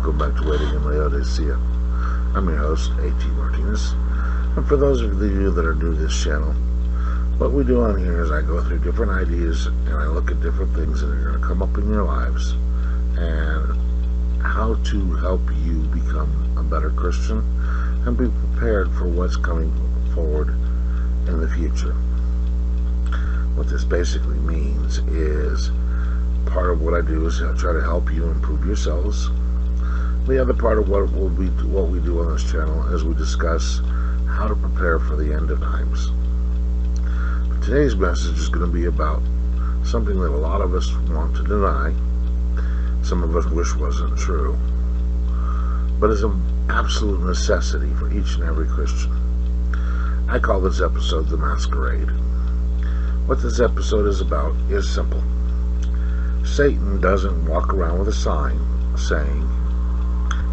welcome back to Waiting in Laodicea. I'm your host, A.T. Martinez, and for those of you that are new to this channel, what we do on here is I go through different ideas and I look at different things that are going to come up in your lives and how to help you become a better Christian and be prepared for what's coming forward in the future. What this basically means is part of what I do is try to help you improve yourselves. The other part of what we do on this channel is we discuss how to prepare for the end of times. But today's message is going to be about something that a lot of us want to deny, some of us wish wasn't true, but is an absolute necessity for each and every Christian. I call this episode the Masquerade. What this episode is about is simple. Satan doesn't walk around with a sign saying,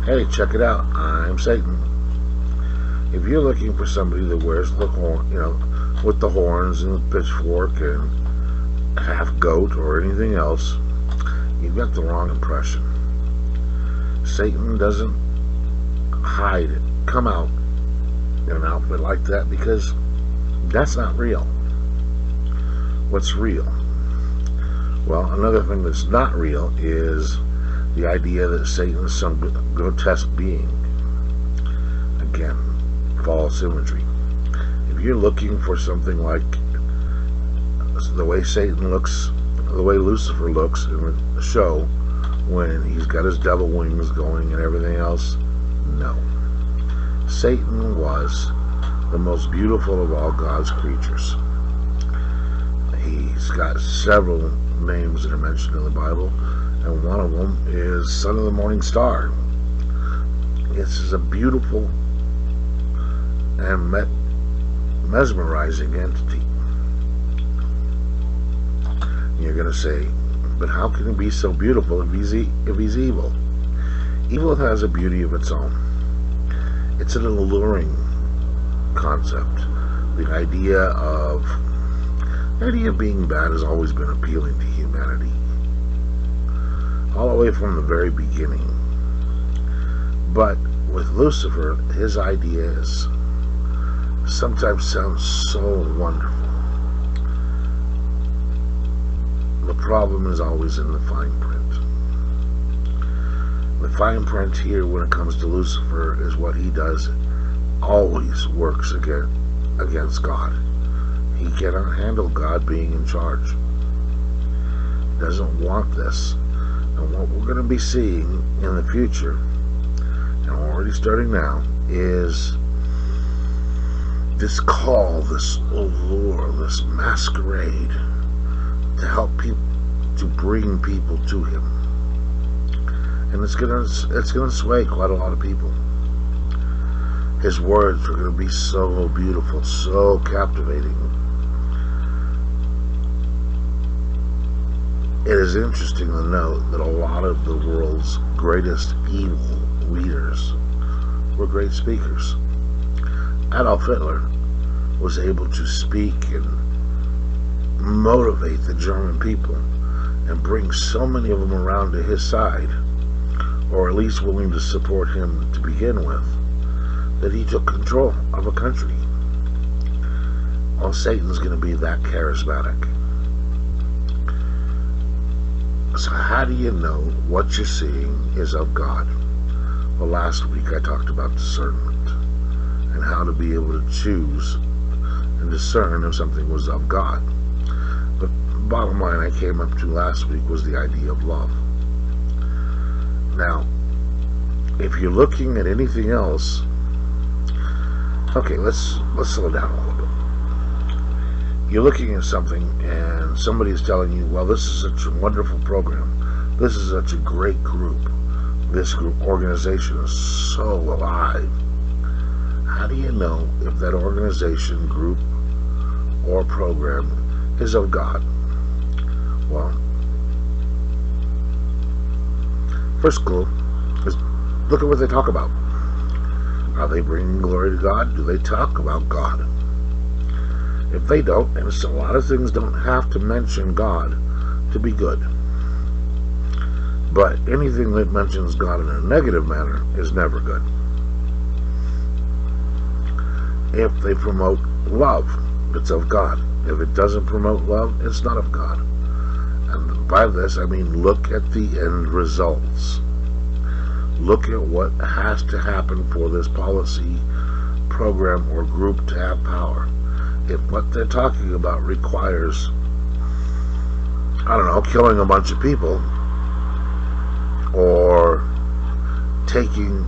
"Hey, check it out, I'm Satan." If you're looking for somebody that wears the horn, with the horns and the pitchfork and half goat or anything else, you've got the wrong impression. Satan doesn't come out in an outfit like that, because that's not real. What's real? Well, another thing that's not real is the idea that Satan is some grotesque being. Again, false imagery. If you're looking for something like the way Satan looks, the way Lucifer looks in the show when he's got his devil wings going and everything else, no. Satan was the most beautiful of all God's creatures. He's got several names that are mentioned in the Bible, and one of them is Son of the Morning Star. This is a beautiful and mesmerizing entity. You're going to say, but how can he be so beautiful if he's evil? Evil has a beauty of its own. It's an alluring concept. The idea of being bad has always been appealing to humanity, all the way from the very beginning. But with Lucifer, his ideas sometimes sound so wonderful. The problem is always in the fine print. The fine print here when it comes to Lucifer is what he does always works against God. He cannot handle God being in charge. He doesn't want this. And what we're going to be seeing in the future, and we're already starting now, is this call, this allure, this masquerade to help people, to bring people to him. And it's gonna sway quite a lot of people. His words are going to be so beautiful, so captivating. It is interesting to note that a lot of the world's greatest evil leaders were great speakers. Adolf Hitler was able to speak and motivate the German people and bring so many of them around to his side, or at least willing to support him to begin with, that he took control of a country. Well, Satan's going to be that charismatic. So how do you know what you're seeing is of God? Well, last week I talked about discernment and how to be able to choose and discern if something was of God. But bottom line I came up to last week was the idea of love. Now, if you're looking at anything else, okay, let's slow down a little bit. You're looking at something and somebody is telling you, well, this is such a wonderful program, this is such a great group, this group organization is so alive. How do you know if that organization, group, or program is of God? Well, first clue is look at what they talk about. Are they bringing glory to God? Do they talk about God? If they don't, and a lot of things don't have to mention God to be good. But anything that mentions God in a negative manner is never good. If they promote love, it's of God. If it doesn't promote love, it's not of God. And by this, I mean look at the end results. Look at what has to happen for this policy, program, or group to have power. If what they're talking about requires, I don't know, killing a bunch of people, or taking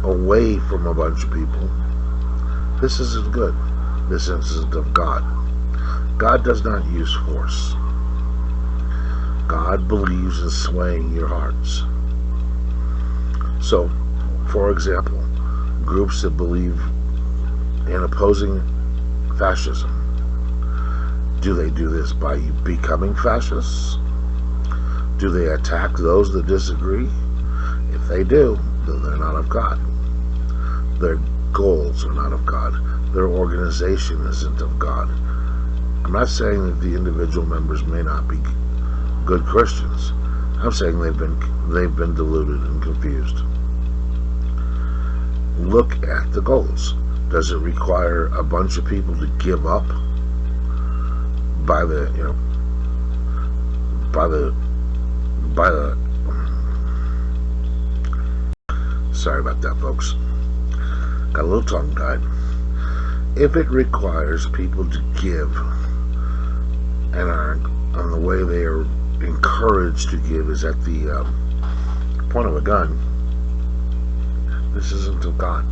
away from a bunch of people, this isn't good. This isn't of God. God does not use force. God believes in swaying your hearts. So, for example, groups that believe in opposing fascism, do they do this by becoming fascists? Do they attack those that disagree? If they do, then they're not of God. Their goals are not of God. Their organization isn't of God. I'm not saying that the individual members may not be good Christians. I'm saying they've been deluded and confused. Look at the goals. Does it require a bunch of people to give up by the sorry about that, folks. Got a little tongue-tied. If it requires people to give and the way they are encouraged to give is at the point of a gun, this isn't of God.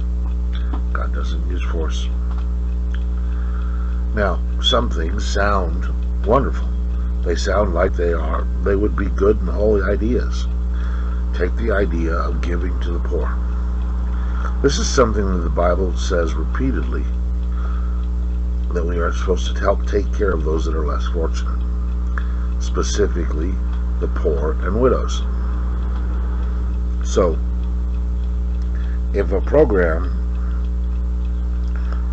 God doesn't use force. Now, some things sound wonderful. They sound like they would be good and holy ideas. Take the idea of giving to the poor. This is something that the Bible says repeatedly, that we are supposed to help take care of those that are less fortunate, specifically the poor and widows. So, if a program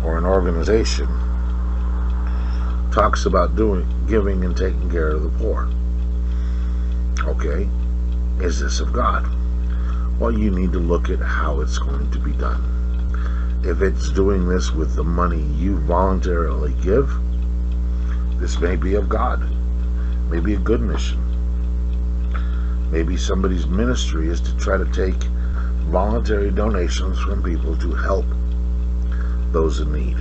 or an organization talks about giving and taking care of the poor, okay, is this of God? Well, you need to look at how it's going to be done. If it's doing this with the money you voluntarily give, this may be of God. Maybe a good mission. Maybe somebody's ministry is to try to take voluntary donations from people to help those in need.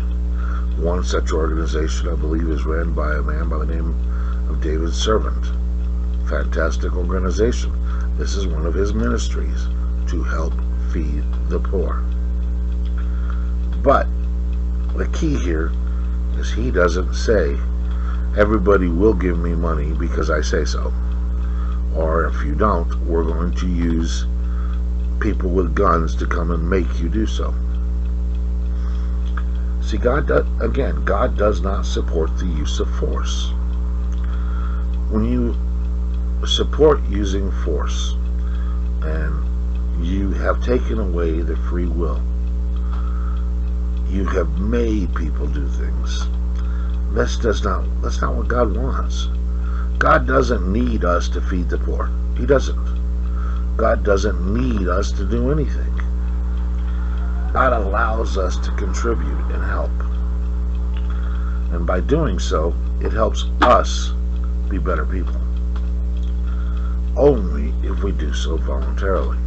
One such organization, I believe, is ran by a man by the name of David Servant. Fantastic organization. This is one of his ministries, to help feed the poor. But the key here is he doesn't say, everybody will give me money because I say so. Or if you don't, we're going to use people with guns to come and make you do so. See, God does not support the use of force. When you support using force and you have taken away the free will, you have made people do things. That's not what God wants. God doesn't need us to feed the poor. He doesn't. God doesn't need us to do anything. God allows us to contribute and help. And by doing so, it helps us be better people. Only if we do so voluntarily.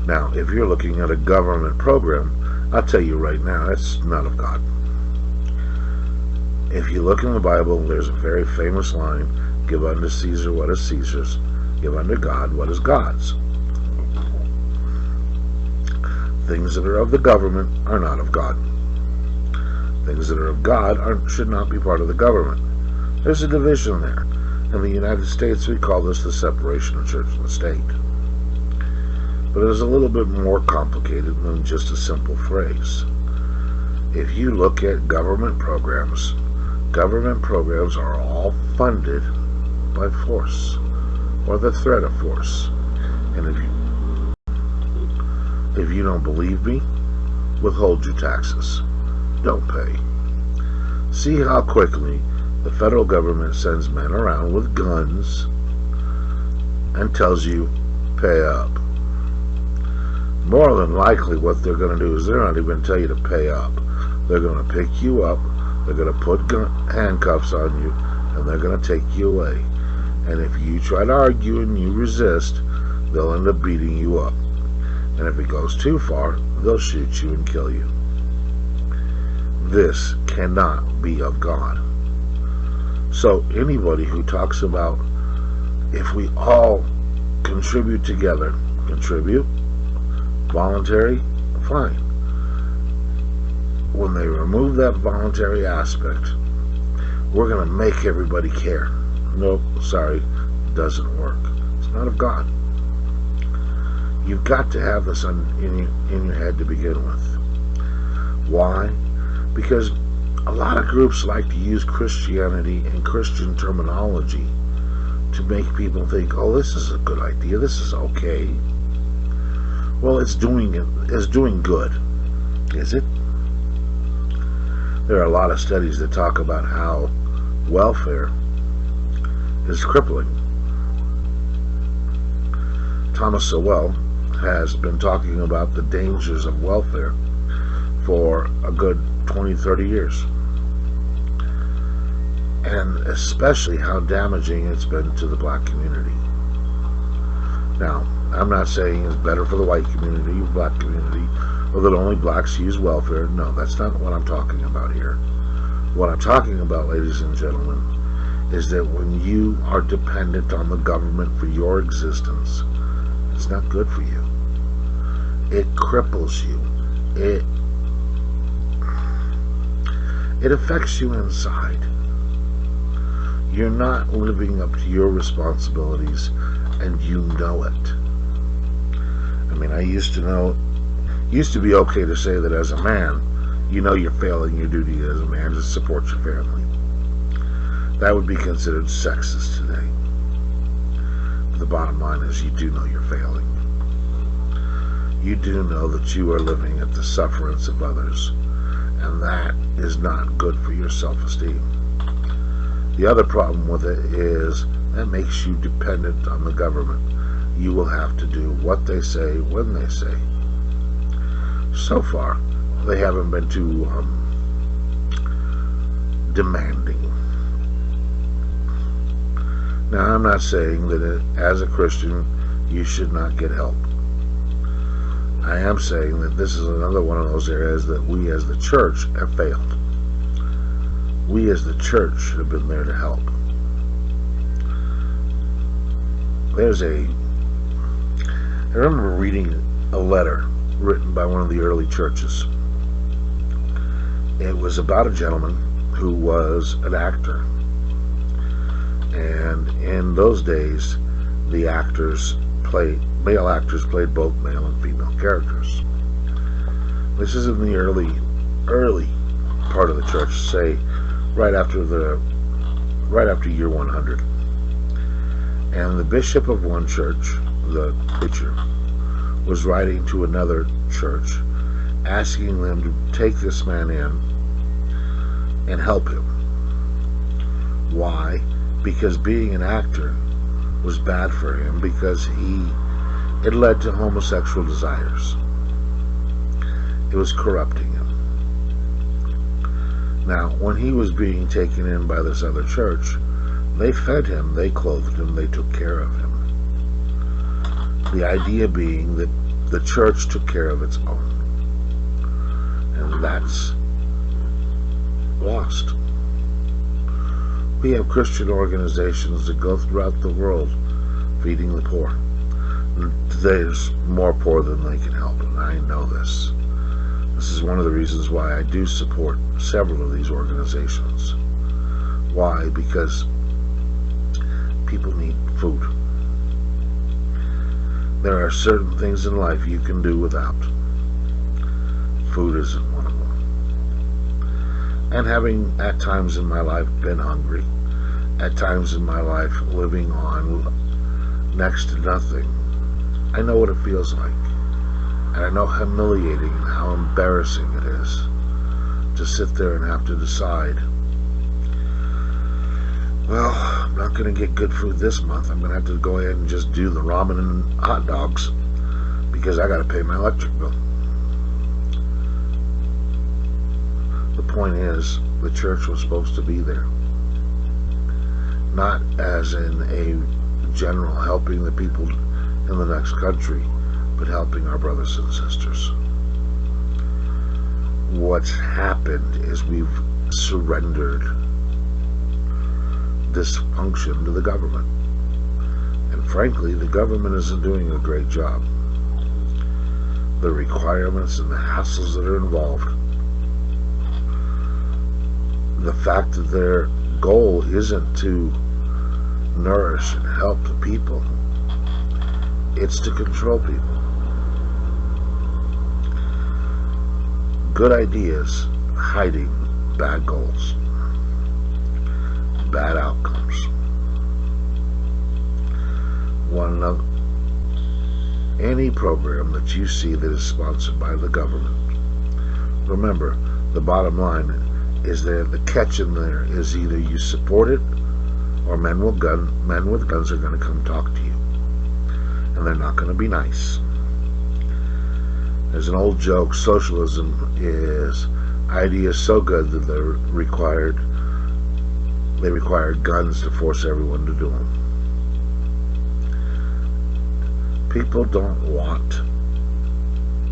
Now, if you're looking at a government program, I'll tell you right now, it's not of God. If you look in the Bible, there's a very famous line, give unto Caesar what is Caesar's, give unto God what is God's. Things that are of the government are not of God. Things that are of God should not be part of the government. There's a division there. In the United States, we call this the separation of church and state. But it is a little bit more complicated than just a simple phrase. If you look at government programs are all funded by force, or the threat of force. And if you don't believe me, withhold your taxes. Don't pay. See how quickly the federal government sends men around with guns and tells you, pay up. More than likely what they're going to do is they're not even going to tell you to pay up. They're going to pick you up, they're going to put handcuffs on you, and they're going to take you away. And if you try to argue and you resist, they'll end up beating you up. And if it goes too far, they'll shoot you and kill you. This cannot be of God. So anybody who talks about if we all contribute together, voluntary, fine. When they remove that voluntary aspect, we're going to make everybody care. Nope, sorry, it doesn't work. It's not of God. You've got to have this in your head to begin with. Why? Because a lot of groups like to use Christianity and Christian terminology to make people think, oh, this is a good idea, this is okay. Well, it's doing good. Is it? There are a lot of studies that talk about how welfare is crippling. Thomas Sowell has been talking about the dangers of welfare for a good 20, 30 years. And especially how damaging it's been to the black community. Now, I'm not saying it's better for the white community, black community, or that only blacks use welfare. No, that's not what I'm talking about here. What I'm talking about, ladies and gentlemen, is that when you are dependent on the government for your existence, it's not good for you. It cripples you. It affects you inside. You're not living up to your responsibilities, and you know it. I mean, I used to be okay to say that as a man, you know you're failing your duty as a man to support your family. That would be considered sexist today. But the bottom line is you do know you're failing. You do know that you are living at the sufferance of others, and that is not good for your self-esteem. The other problem with it is that makes you dependent on the government. You will have to do what they say when they say. So far, they haven't been too demanding. Now, I'm not saying that as a Christian you should not get help. I am saying that this is another one of those areas that we as the church have failed. We as the church should have been there to help. I remember reading a letter written by one of the early churches. It was about a gentleman who was an actor. And in those days, male actors played both male and female characters. This is in the early part of the church, say right after year 100. And the bishop of one church, the preacher, was writing to another church, asking them to take this man in and help him. Why? Because being an actor was bad for him, because it led to homosexual desires. It was corrupting him. Now, when he was being taken in by this other church, they fed him, they clothed him, they took care of him. The idea being that the church took care of its own. And that's lost. We have Christian organizations that go throughout the world feeding the poor. There's more poor than they can help, and I know this. This is one of the reasons why I do support several of these organizations. Why? Because people need food. There are certain things in life you can do without. Food isn't one of them. And having at times in my life been hungry, at times in my life living on next to nothing, I know what it feels like. And I know how humiliating and how embarrassing it is to sit there and have to decide, Well, I'm not going to get good food this month. I'm going to have to go ahead and just do the ramen and hot dogs because I got to pay my electric bill. The point is, the church was supposed to be there. Not as in a general helping the people in the next country, but helping our brothers and sisters. What's happened is we've surrendered this function to the government. And frankly, the government isn't doing a great job. The requirements and the hassles that are involved, the fact that their goal isn't to nourish and help the people, it's to control people. Good ideas hiding bad goals, bad outcomes. Any program that you see that is sponsored by the government, remember, the bottom line is there, the catch in there is either you support it or men with guns are going to come talk to you, and they're not going to be nice. There's an old joke, socialism is ideas so good that they required guns to force everyone to do them. People don't want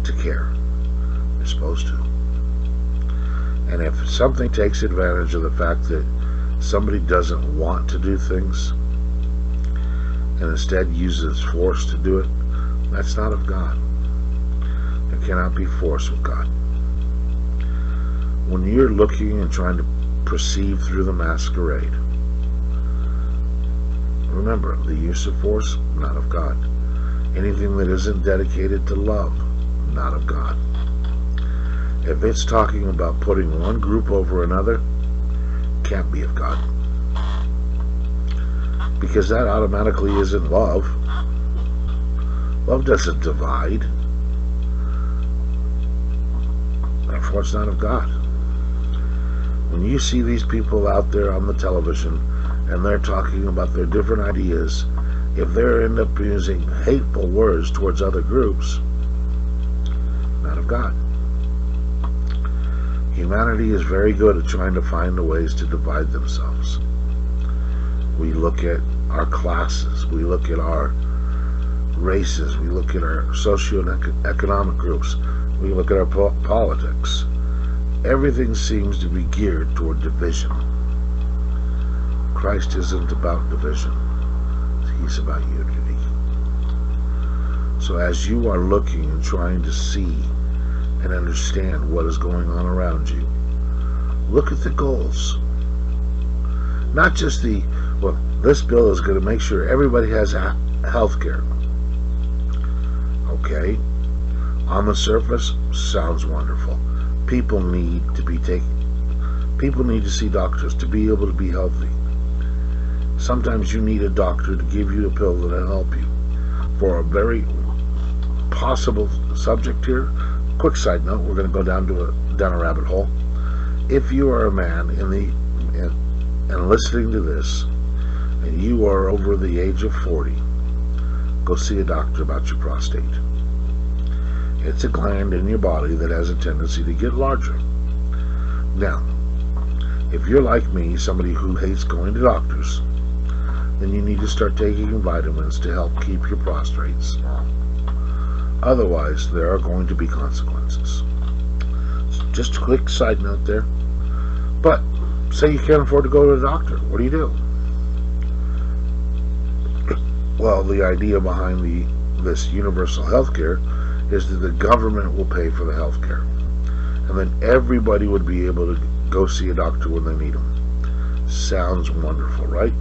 to care. They're supposed to. And if something takes advantage of the fact that somebody doesn't want to do things and instead uses force to do it, that's not of God. There cannot be force with God. When you're looking and trying to perceive through the masquerade, remember, the use of force, not of God. Anything that isn't dedicated to love, not of God. If it's talking about putting one group over another, can't be of God. Because that automatically isn't love. Love doesn't divide. Therefore, it's not of God. When you see these people out there on the television and they're talking about their different ideas, if they end up using hateful words towards other groups, not of God. Humanity is very good at trying to find the ways to divide themselves. We look at our classes, we look at our races, we look at our socio-economic groups, we look at our politics. Everything seems to be geared toward division. Christ isn't about division. He's about unity. So as you are looking and trying to see and understand what is going on around you, look at the goals. Not just this bill is going to make sure everybody has health care. Okay, on the surface, sounds wonderful. People need to see doctors to be able to be healthy. Sometimes you need a doctor to give you a pill that'll help you. For a very possible subject here, quick side note, we're going to go down a rabbit hole. If you are a man and listening to this, and you are over the age of 40, go see a doctor about your prostate. It's a gland in your body that has a tendency to get larger. Now, if you're like me, somebody who hates going to doctors, then you need to start taking vitamins to help keep your prostate small. Otherwise, there are going to be consequences. So just a quick side note there. But say you can't afford to go to a doctor. What do you do? Well, the idea behind this universal health care is that the government will pay for the health care. And then everybody would be able to go see a doctor when they need them. Sounds wonderful, right?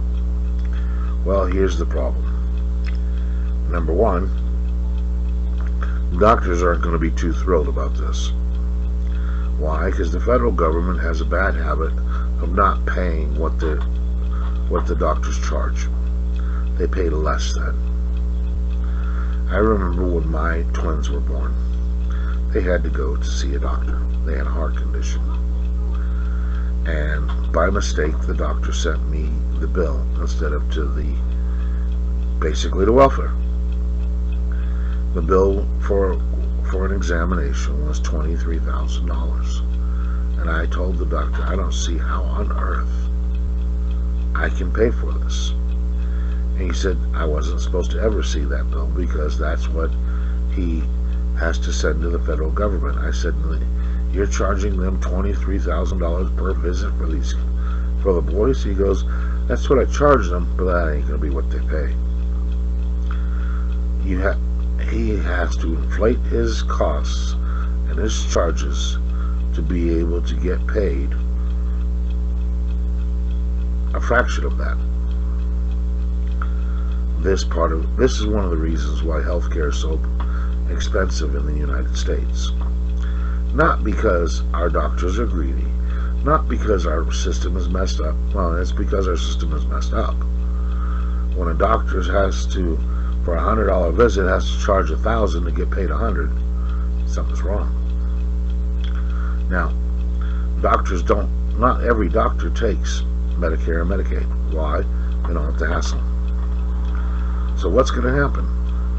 Well, here's the problem. Number one, doctors aren't going to be too thrilled about this. Why? Because the federal government has a bad habit of not paying what the doctors charge. They pay less than. I remember when my twins were born, they had to go to see a doctor. They had a heart condition. and by mistake the doctor sent me the bill instead of to basically the welfare. The bill for an examination was $23,000, and I told the doctor, I don't see how on earth I can pay for this. And he said I wasn't supposed to ever see that bill because that's what he has to send to the federal government. I said, you're charging them $23,000 per visit for the boys? He goes, that's what I charge them, but that ain't going to be what they pay. He has to inflate his costs and his charges to be able to get paid a fraction of that. This is one of the reasons why healthcare is so expensive in the United States. Not because our doctors are greedy, not because our system is messed up. Well, it's because our system is messed up. When a doctor has to, for a $100 visit, has to charge $1,000 to get paid $100, something's wrong. Now, not every doctor takes Medicare and Medicaid. Why? They don't have to hassle. So what's going to happen?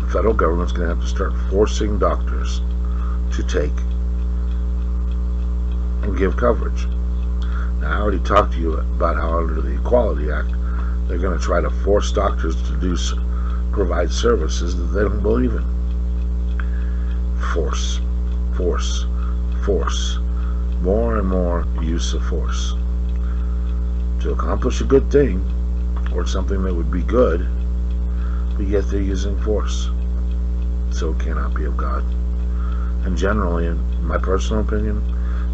The federal government's going to have to start forcing doctors to take and give coverage. Now, I already talked to you about how under the Equality Act, they're going to try to force doctors to provide services that they don't believe in. Force. More and more use of force. To accomplish a good thing, or something that would be good, but yet they're using force. So it cannot be of God. And generally, in my personal opinion,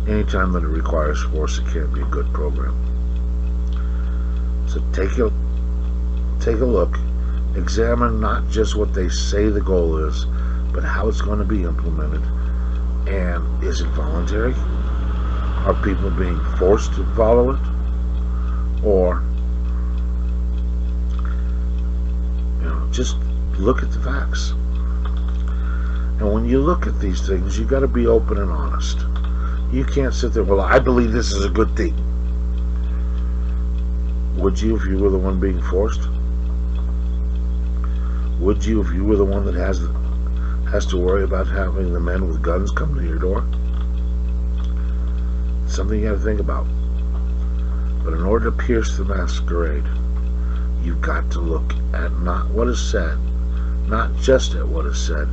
anytime that it requires force, it can't be a good program. So take a look, examine not just what they say the goal is, but how it's going to be implemented. And is it voluntary? Are people being forced to follow it? Or, just look at the facts. And when you look at these things, you got to be open and honest. You can't sit there, well, I believe this is a good thing. Would you if you were the one being forced? Would you if you were the one that has to worry about having the men with guns come to your door? Something you got to think about. But in order to pierce the masquerade, you've got to look at not what is said, not just at what is said,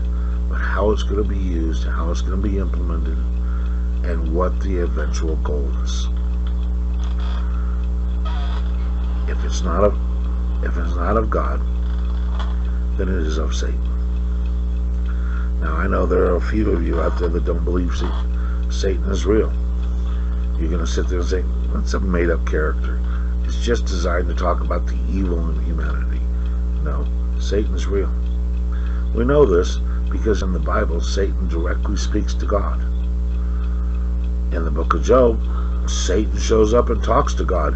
but how it's going to be used, how it's going to be implemented, and what the eventual goal is. If it's not of God, then it is of Satan. Now, I know there are a few of you out there that don't believe Satan is real. You're going to sit there and say, that's a made-up character. It's just designed to talk about the evil in humanity. No, Satan's real. We know this because in the Bible, Satan directly speaks to God. In the book of Job, Satan shows up and talks to God.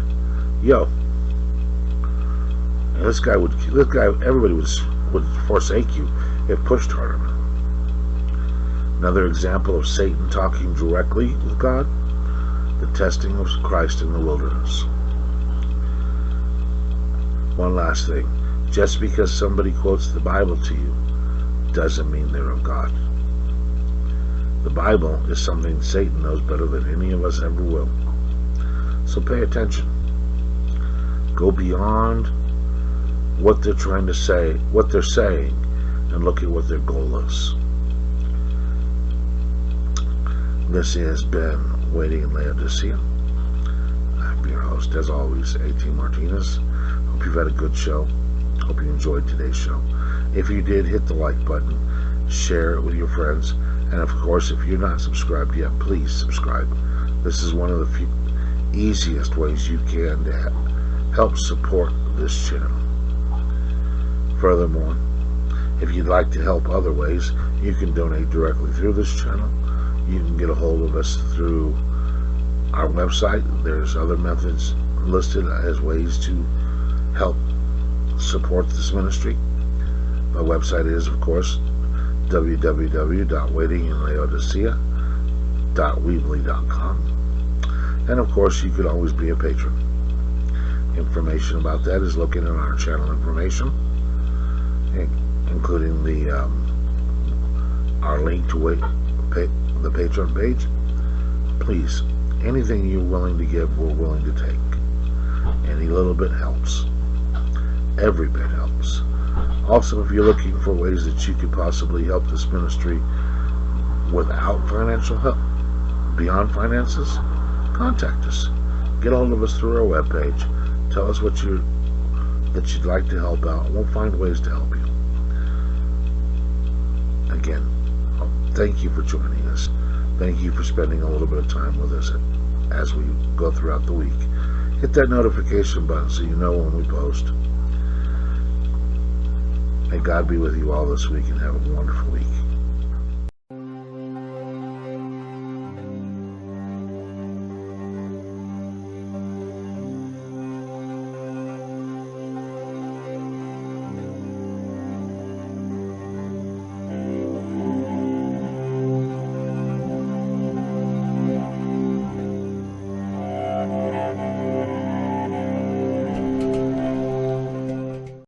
Everybody would forsake you if pushed hard enough. Another example of Satan talking directly with God, the testing of Christ in the wilderness. One last thing. Just because somebody quotes the Bible to you doesn't mean they're of God. The Bible is something Satan knows better than any of us ever will. So pay attention. Go beyond what they're trying to say, what they're saying, and look at what their goal is. This has been Waiting in Laodicea. I'm your host, as always, A.T. Martinez. Hope you've had a good show. Hope you enjoyed today's show. If you did, hit the like button, share it with your friends, and of course, if you're not subscribed yet, please subscribe. This is one of the easiest ways you can to help support this channel. Furthermore, if you'd like to help other ways, you can donate directly through this channel. You can get a hold of us through our website. There's other methods listed as ways to help support this ministry. My website is, of course, www.waitinginlaodicea.weebly.com. And of course, you could always be a patron. Information about that is located on our channel information, including the our link to the Patreon page. Please, anything you're willing to give, we're willing to take. Any little bit helps. Every bit helps. Also, if you're looking for ways that you could possibly help this ministry without financial help, beyond finances, contact us. Get hold of us through our webpage. Tell us that you'd like to help out, and we'll find ways to help you. Again, thank you for joining us. Thank you for spending a little bit of time with us as we go throughout the week. Hit that notification button so you know when we post. May God be with you all this week, and have a wonderful week.